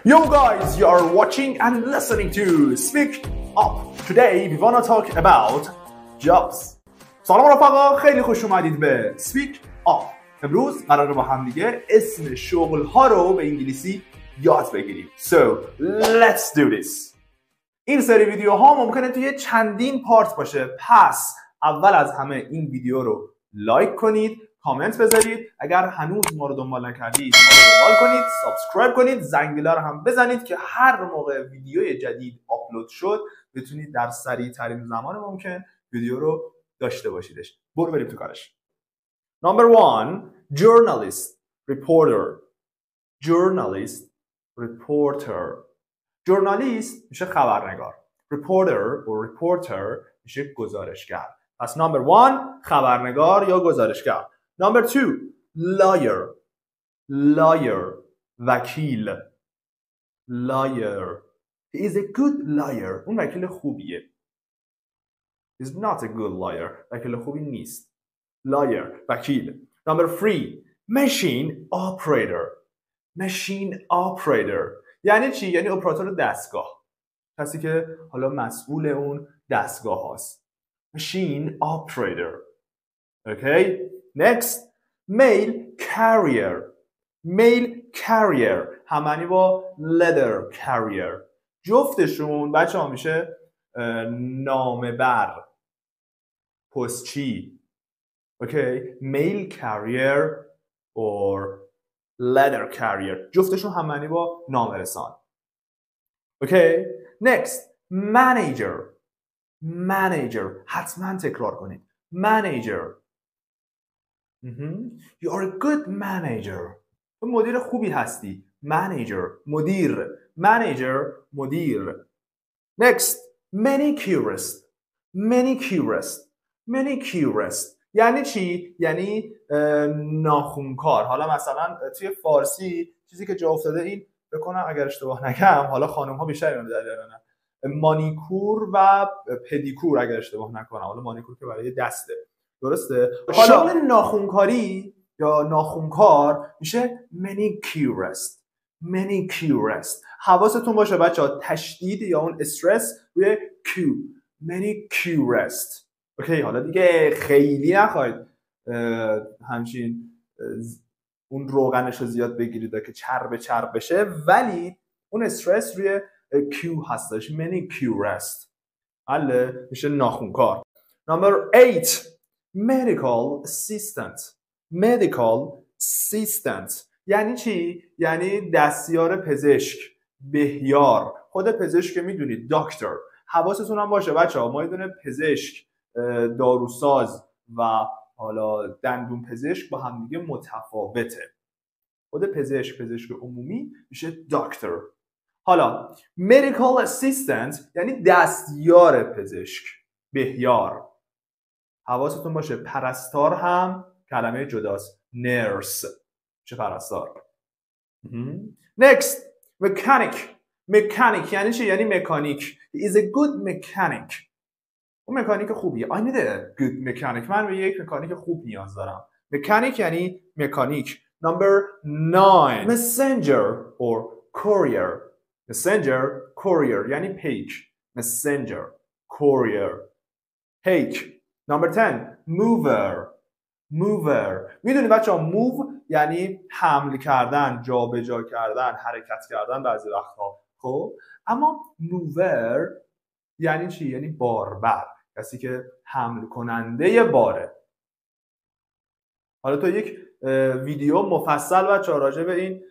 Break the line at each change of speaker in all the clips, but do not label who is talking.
Yo guys, you are watching and listening to Speak Up. Today we wanna talk about jobs. سلام رفقا، خیلی خوش اومدید به Speak Up. امروز قراره با هم دیگه اسم شغل ها رو به انگلیسی یاد بگیریم. So let's do this. این سری ویدیوها ممکنه توی چندین پارت باشه. پس اول از همه این ویدیو رو لایک کنید، کامنت بذارید. اگر هنوز ما رو دنبال نکردید ما رو دنبال کنید، سابسکرایب کنید، زنگوله رو هم بزنید که هر موقع ویدیوی جدید آپلود شد بتونید در سریع ترین زمان ممکن ویدیو رو داشته باشیدش. برو بریم تو کارش. Number 1, journalist, reporter. Journalist, reporter. Journalist میشه خبرنگار. Reporter or reporter میشه گزارشگر. پس number 1 خبرنگار یا گزارشگر. Number 2 lawyer. Lawyer وکیل. Lawyer. He is a good lawyer. اون وکیل خوبیه. He is not a good lawyer. وکیل خوبی نیست. Lawyer وکیل. Number 3 machine operator. Machine operator یعنی چی؟ یعنی اپراتور دستگاه. کسی که حالا مسئول اون دستگاه هاست. Machine operator. Okay. Next. Mail carrier. Mail carrier همانی با letter carrier. جفتشون بچه ها میشه نامه بر، پستچی. Okay. Mail carrier or letter carrier. جفتشون همانی با نامه رسان. Okay. Next. Manager. Manager. حتما تکرار کنید. Manager. You are a good manager. تو مدیر خوبی هستی. Manager. مدیر. Manager. مدیر. Next. Manicurist. Manicurist. Manicurist. یعنی چی؟ یعنی ناخونکار. حالا مثلا توی فارسی چیزی که جا افتاده این بکنم اگر اشتباه نکنم، حالا خانم ها بیشتر اینو دارن، مانیکور و پدیکور اگر اشتباه نکنم. حالا مانیکور که برای دسته، درسته؟ حالا ناخونکاری یا ناخونکار میشه manicurist. manicurist. حواستون باشه بچه‌ها تشدید یا اون استرس روی Q. manicurist. اوکی. حالا دیگه خیلی نخواید همچین اون روغنش رو زیاد بگیرید که چرب بشه، ولی اون استرس روی Q هستش. manicurist. حالا میشه ناخونکار. Number 8 medical assistant. medical assistant یعنی چی؟ یعنی دستیار پزشک، بهیار. خود پزشک که میدونید دکتر. حواستون هم باشه بچه‌ها ما یه دونه پزشک، داروساز و حالا دندون پزشک با هم دیگه متفاوته. خود پزشک عمومی میشه دکتر. حالا medical assistant یعنی دستیار پزشک، بهیار. حواستون باشه پرستار هم کلمه جداست. nurse چه پرستار. Next. mechanic. mechanic یعنی چی؟ یعنی مکانیک. He is a good mechanic. اون مکانیک خوبیه. I need a good mechanic. من به یک مکانیک خوب نیاز دارم. مکانیک یعنی مکانیک. Number 9 messenger or courier. messenger, courier یعنی پیک. messenger, courier. پیک. Number 10 mover. mover. میدونی بچه‌ها move یعنی حمل کردن، جابجا کردن، حرکت کردن بعضی وقتها. خب اما mover یعنی چی؟ یعنی باربر. کسی که حمل کننده باره. حالا تو یک ویدیو مفصل بچه‌ها راجع به این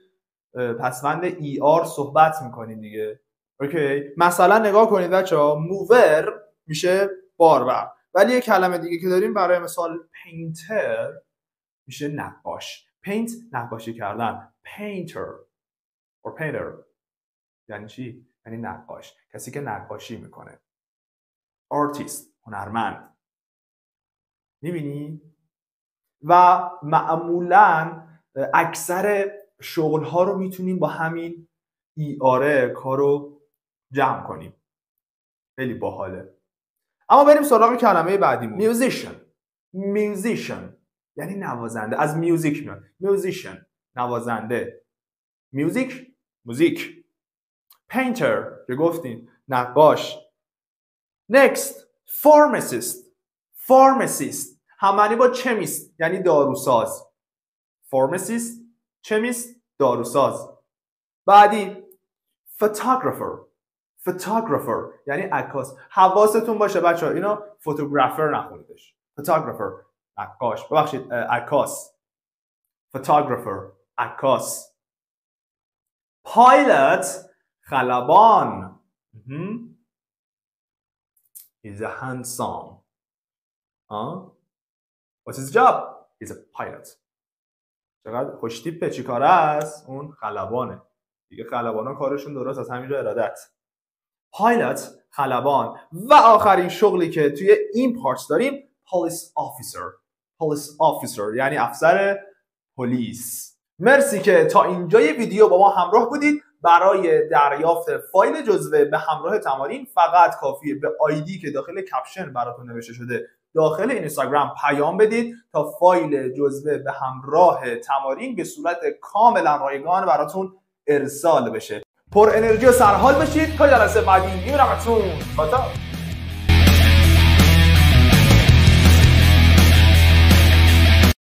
پسوند ER صحبت میکنیم دیگه. اوکی. مثلا نگاه کنید بچه‌ها موور میشه باربر، ولی یک کلمه دیگه که داریم برای مثال پینتر میشه نقاش. پینت نقاشی کردن. پینتر or painter یعنی چی؟ یعنی نقاش، کسی که نقاشی میکنه. آرتیست هنرمند. میبینی؟ و معمولاً اکثر شغل ها رو میتونیم با همین ایاره کارو جمع کنیم. خیلی باحاله. اما بریم سراغ کلمه بعدیمون. musician. musician یعنی نوازنده. از میوزیک میاد. musician نوازنده. موزیک painter که گفتیم نقاش. next pharmacist هم معنی با chemist یعنی داروساز. pharmacist chemist داروساز. بعدی photographer یعنی عکاس. حواستون باشه بچه‌ها اینو فوتوگرافر نخونیدش. photographer نقاش، ببخشید عکاس. photographer عکاس. pilot خلبان. He's a handsome. What's his job? He's a pilot. چقدر خوش تیپه، چی کاره است؟ اون خلبانه. دیگه خلبانا کارشون درست از همینجا ارادت. پایلت خلبان. و آخرین شغلی که توی این پارت داریم police officer یعنی افسر پلیس. مرسی که تا اینجای ویدیو با ما همراه بودید. برای دریافت فایل جزوه به همراه تمارین فقط کافیه به آیدی که داخل کپشن براتون نوشته شده داخل اینستاگرام پیام بدید تا فایل جزوه به همراه تمارین به صورت کاملا رایگان براتون ارسال بشه. پر انرژی و سرحال بشید تا جلسه بعدی. میبرمتون.